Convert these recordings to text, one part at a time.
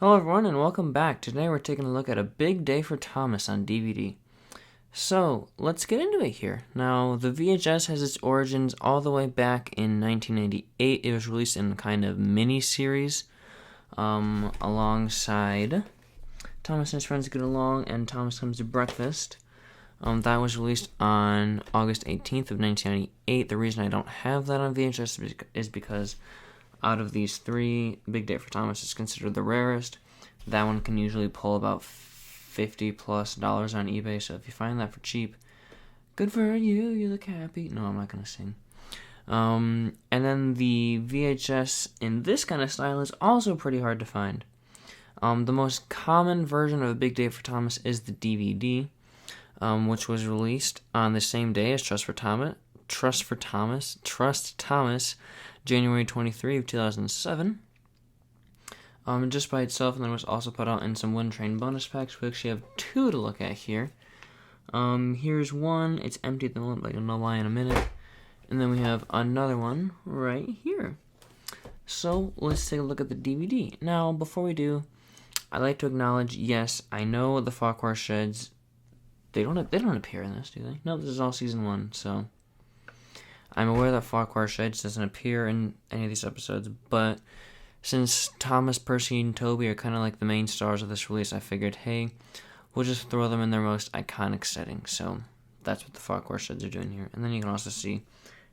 Hello everyone and welcome back. Today we're taking a look at A Big Day for Thomas on DVD. So, let's get into it here. Now, the VHS has its origins all the way back in 1998. It was released in a kind of mini-series alongside Thomas and His Friends Get Along and Thomas Comes to Breakfast. That was released on August 18th of 1998. The reason I don't have that on VHS is because out of these three, Big Day for Thomas is considered the rarest. That one can usually pull about $50+ on eBay, so if you find that for cheap, good for you, you look happy. No, I'm not going to sing. And then the VHS in this kind of style is also pretty hard to find. The most common version of A Big Day for Thomas is the DVD, which was released on the same day as Trust Thomas, January 23 of 2007. Just by itself, and then it was also put out in some One Train bonus packs. We actually have two to look at here. Here's one. It's empty at the moment, but you'll know why in a minute. And then we have another one right here. So let's take a look at the DVD. Now, before we do, I'd like to acknowledge, yes, I know the Farquhar Sheds. They don't appear in this, do they? No, this is all season 1, so I'm aware that Farquhar Sheds doesn't appear in any of these episodes, but since Thomas, Percy, and Toby are kind of like the main stars of this release, I figured, hey, we'll just throw them in their most iconic setting. So that's what the Farquhar Sheds are doing here. And then you can also see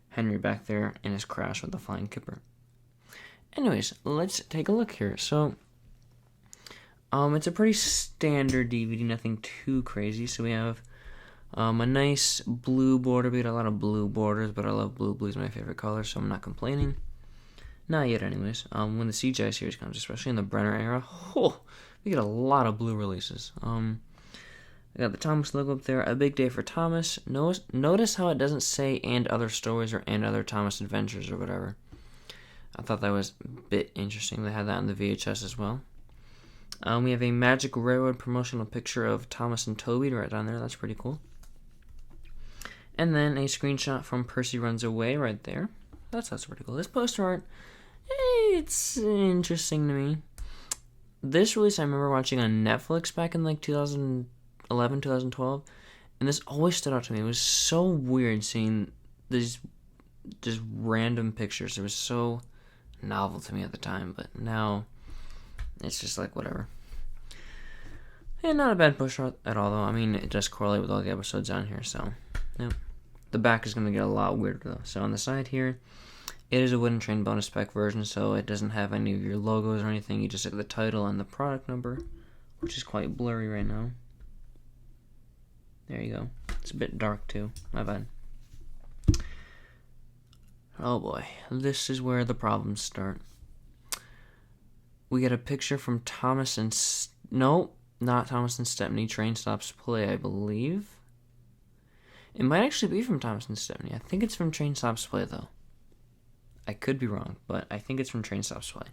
Henry back there in his crash with the flying kipper. Anyways, let's take a look here. So it's a pretty standard DVD, nothing too crazy. So we have a nice blue border. We got a lot of blue borders, but I love blue. Blue is my favorite color, so I'm not complaining. Not yet, anyways. When the CGI series comes, especially in the Brenner era, we get a lot of blue releases. I got the Thomas logo up there. A Big Day for Thomas. Notice how it doesn't say "and other stories" or "and other Thomas adventures" or whatever. I thought that was a bit interesting. They had that on the VHS as well. We have a Magic Railroad promotional picture of Thomas and Toby right down there. That's pretty cool. And then a screenshot from Percy Runs Away right there. That's pretty cool. This poster art, it's interesting to me. This release I remember watching on Netflix back in like 2011, 2012, and this always stood out to me. It was so weird seeing these just random pictures. It was so novel to me at the time, but now it's just like whatever. And not a bad poster art at all, though. I mean, it does correlate with all the episodes on here, so yep. The back is going to get a lot weirder, though. So on the side here, it is a Wooden Train bonus pack version, so it doesn't have any of your logos or anything. You just have the title and the product number, which is quite blurry right now. There you go. It's a bit dark, too. My bad. Oh, boy. This is where the problems start. We get a picture from Thomas and... Nope, not Thomas and Stepney. Train Stops Play, I believe. It might actually be from Thomas and Stepney. I think it's from Train Stops Play, though. I could be wrong, but I think it's from Train Stops Play.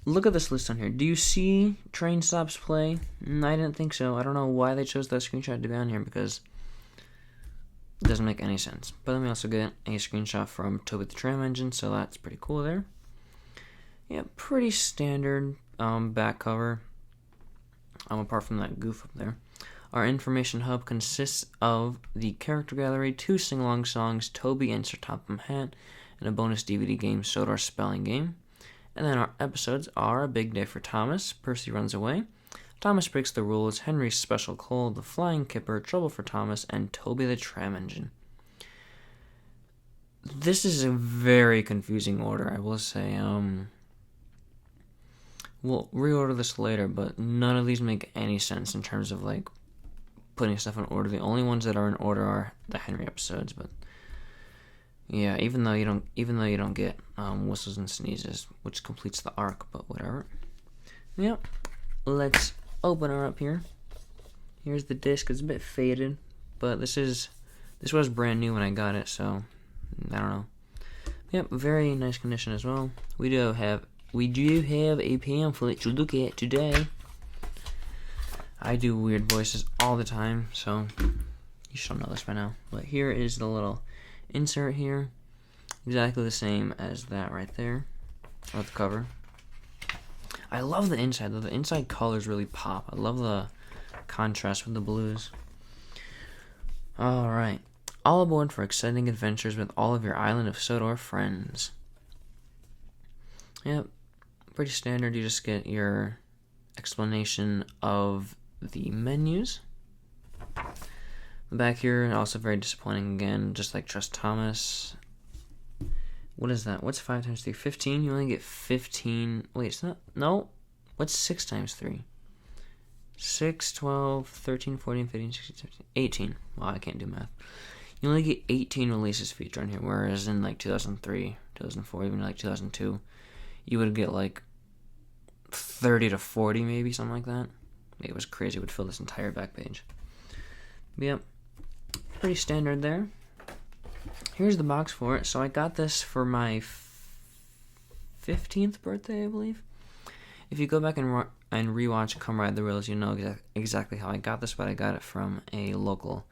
Look at this list on here. Do you see Train Stops Play? I didn't think so. I don't know why they chose that screenshot to be on here, because it doesn't make any sense. But then we also get a screenshot from Toby the Tram Engine, so that's pretty cool there. Yeah, pretty standard back cover. Apart from that goof up there. Our information hub consists of the character gallery, 2 sing-along songs, Toby and Sir Topham Hatt, and a bonus DVD game, Sodor Spelling Game. And then our episodes are A Big Day for Thomas, Percy Runs Away, Thomas Breaks the Rules, Henry's Special Coal, The Flying Kipper, Trouble for Thomas, and Toby the Tram Engine. This is a very confusing order, I will say. We'll reorder this later, but none of these make any sense in terms of, like, putting stuff in order. The only ones that are in order are the Henry episodes, but yeah, even though you don't get whistles and sneezes, which completes the arc, but whatever. Yep. Let's open her up here. Here's the disc. It's a bit faded, but this was brand new when I got it, so I don't know. Yep, very nice condition as well. We do have a pamphlet to look at today. I do weird voices all the time, so you should know this by now. But here is the little insert here. Exactly the same as that right there. Or the cover. I love the inside, though. The inside colors really pop. I love the contrast with the blues. Alright. All aboard for exciting adventures with all of your Island of Sodor friends. Yep. Pretty standard. You just get your explanation of the menus. The back here, also very disappointing again, just like Trust Thomas. What is that? What's 5 times 3? 15? You only get 15. Wait, it's not. No. What's 6 times 3? 6, 12, 13, 14, 15, 16, 17, 18. Wow, I can't do math. You only get 18 releases featured on here, whereas in like 2003, 2004, even like 2002, you would get like 30 to 40 maybe, something like that. It was crazy. It would fill this entire back page. But yep. Pretty standard there. Here's the box for it. So I got this for my 15th birthday, I believe. If you go back and rewatch Come Ride the Rails, you know exactly how I got this, but I got it from a local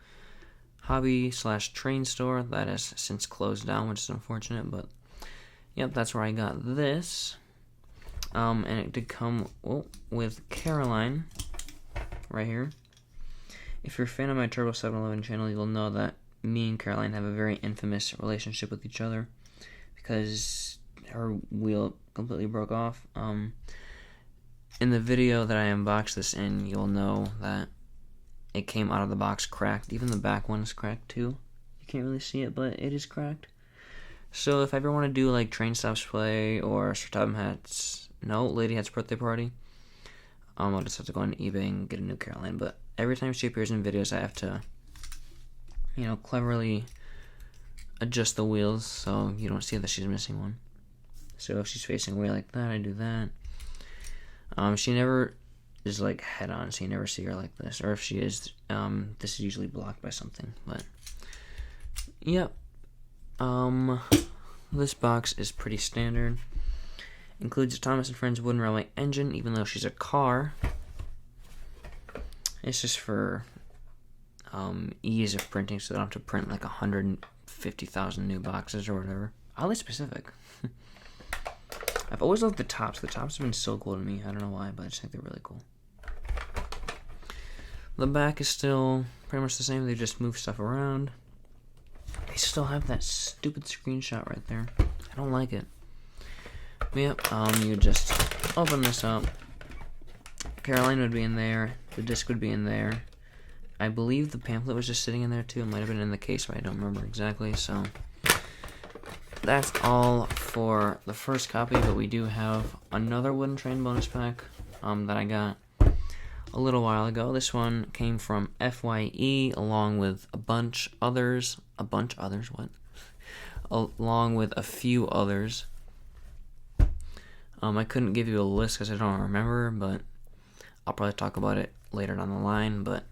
hobby/train store that has since closed down, which is unfortunate, but yep, that's where I got this. And it did come with Caroline right here. If you're a fan of my Turbo 711 channel, you'll know that me and Caroline have a very infamous relationship with each other because her wheel completely broke off. In the video that I unboxed this in, you'll know that it came out of the box cracked. Even the back one is cracked too. You can't really see it, but it is cracked. So if I ever want to do like Train Stops Play or Sir Topham Lady Hat's birthday party, I'll just have to go on eBay and get a new Caroline. But every time she appears in videos, I have to, cleverly adjust the wheels so you don't see that she's missing one. So if she's facing away like that, I do that. She never is like head on, so you never see her like this. Or if she is, this is usually blocked by something. But yep. This box is pretty standard. Includes a Thomas & Friends wooden railway engine, even though she's a car. It's just for ease of printing, so they don't have to print like 150,000 new boxes or whatever. Oddly specific. I've always loved the tops. The tops have been so cool to me. I don't know why, but I just think they're really cool. The back is still pretty much the same. They just move stuff around. They still have that stupid screenshot right there. I don't like it. But yep, you just open this up. Caroline would be in there. The disc would be in there. I believe the pamphlet was just sitting in there too. It might have been in the case, but I don't remember exactly. So that's all for the first copy, but we do have another Wooden Train bonus pack that I got a little while ago. This one came from FYE along with along with a few others. I couldn't give you a list because I don't remember, but I'll probably talk about it later down the line. But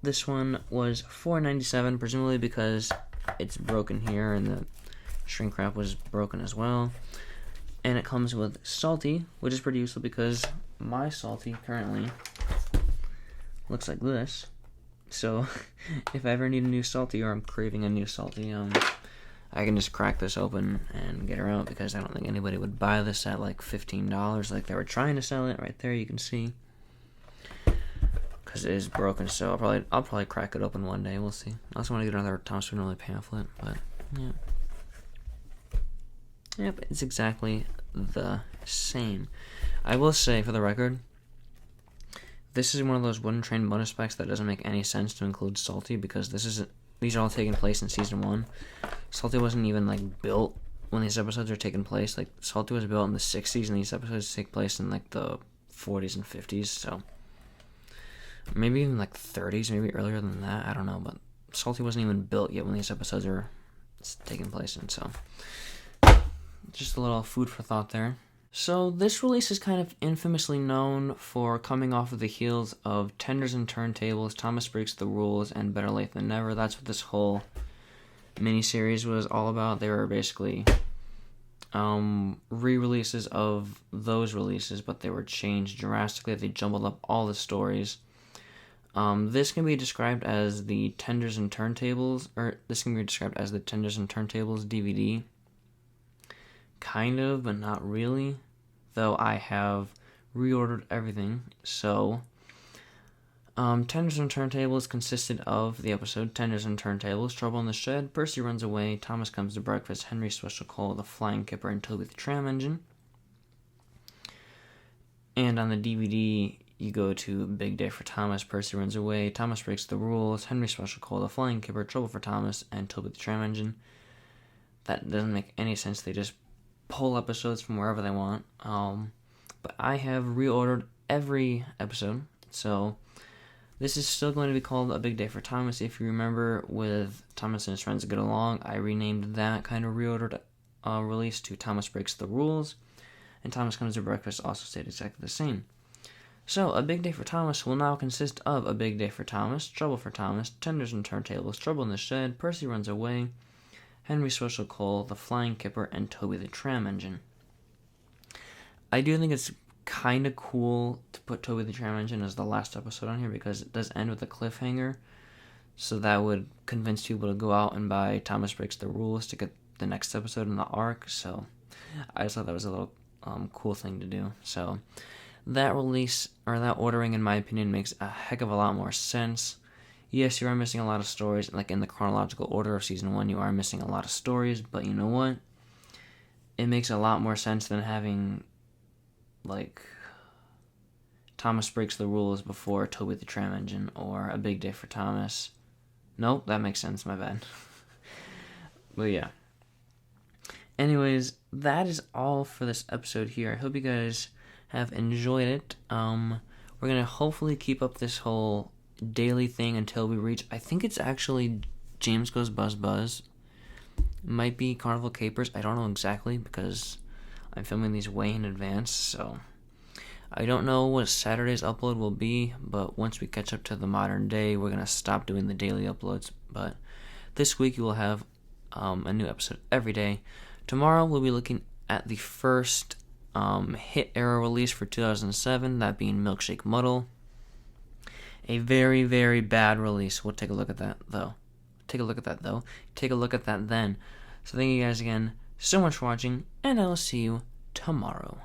this one was $4.97, presumably because it's broken here and the shrink wrap was broken as well. And it comes with Salty, which is pretty useful because my Salty currently looks like this. So if I ever need a new Salty or I'm craving a new Salty, I can just crack this open and get her out because I don't think anybody would buy this at like $15 like they were trying to sell it. Right there you can see, because it is broken. So I'll probably crack it open one day. We'll see. I also want to get another Thomas Finley pamphlet, but yeah. Yep, it's exactly the same. I will say, for the record, this is one of those Wooden Train bonus packs that doesn't make any sense to include Salty because these are all taking place in Season 1. Salty wasn't even, like, built when these episodes are taking place. Like, Salty was built in the 60s, and these episodes take place in, like, the 40s and 50s, so maybe even, like, 30s, maybe earlier than that. I don't know, but Salty wasn't even built yet when these episodes are taking place in, so just a little food for thought there. So this release is kind of infamously known for coming off of the heels of Tenders and Turntables, Thomas Breaks the Rules, and Better Late Than Never. That's what this whole miniseries was all about. They were basically re-releases of those releases, but they were changed drastically. They jumbled up all the stories. This can be described as the Tenders and Turntables, or this can be described as the Tenders and Turntables DVD. Kind of, but not really. Though I have reordered everything. So, Tenders and Turntables consisted of the episode Tenders and Turntables, Trouble in the Shed, Percy Runs Away, Thomas Comes to Breakfast, Henry Special Call, The Flying Kipper, and Toby the Tram Engine. And on the DVD, you go to Big Day for Thomas, Percy Runs Away, Thomas Breaks the Rules, Henry Special Call, The Flying Kipper, Trouble for Thomas, and Toby the Tram Engine. That doesn't make any sense. They just pull episodes from wherever they want. But I have reordered every episode, so this is still going to be called A Big Day for Thomas. If you remember, with Thomas and his friends get along, I renamed that kind of reordered release to Thomas Breaks the Rules, and Thomas Comes to Breakfast also stayed exactly the same. So, A Big Day for Thomas will now consist of A Big Day for Thomas, Trouble for Thomas, Tenders and Turntables, Trouble in the Shed, Percy Runs Away, Henry Special Call, The Flying Kipper, and Toby the Tram Engine. I do think it's kind of cool to put Toby the Tram Engine as the last episode on here because it does end with a cliffhanger. So that would convince people to go out and buy Thomas Breaks the Rules to get the next episode in the arc. So I just thought that was a little cool thing to do. So that release, or that ordering, in my opinion, makes a heck of a lot more sense. Yes, you are missing a lot of stories. Like in the chronological order of Season 1, you are missing a lot of stories. But you know what? It makes a lot more sense than having, like, Thomas Breaks the Rules before Toby the Tram Engine, or A Big Day for Thomas. Nope, that makes sense, my bad. But yeah. Anyways, that is all for this episode here. I hope you guys have enjoyed it. We're going to hopefully keep up this whole daily thing until we reach, I think it's actually James Goes Buzz Buzz. Might be Carnival Capers. I don't know exactly because I'm filming these way in advance, so I don't know what Saturday's upload will be, but once we catch up to the modern day, we're going to stop doing the daily uploads. But this week you will have a new episode every day. Tomorrow we'll be looking at the first hit era release for 2007, that being Milkshake Muddle. A very, very bad release. We'll take a look at that, though. Take a look at that then. So thank you guys again so much for watching, and I will see you tomorrow.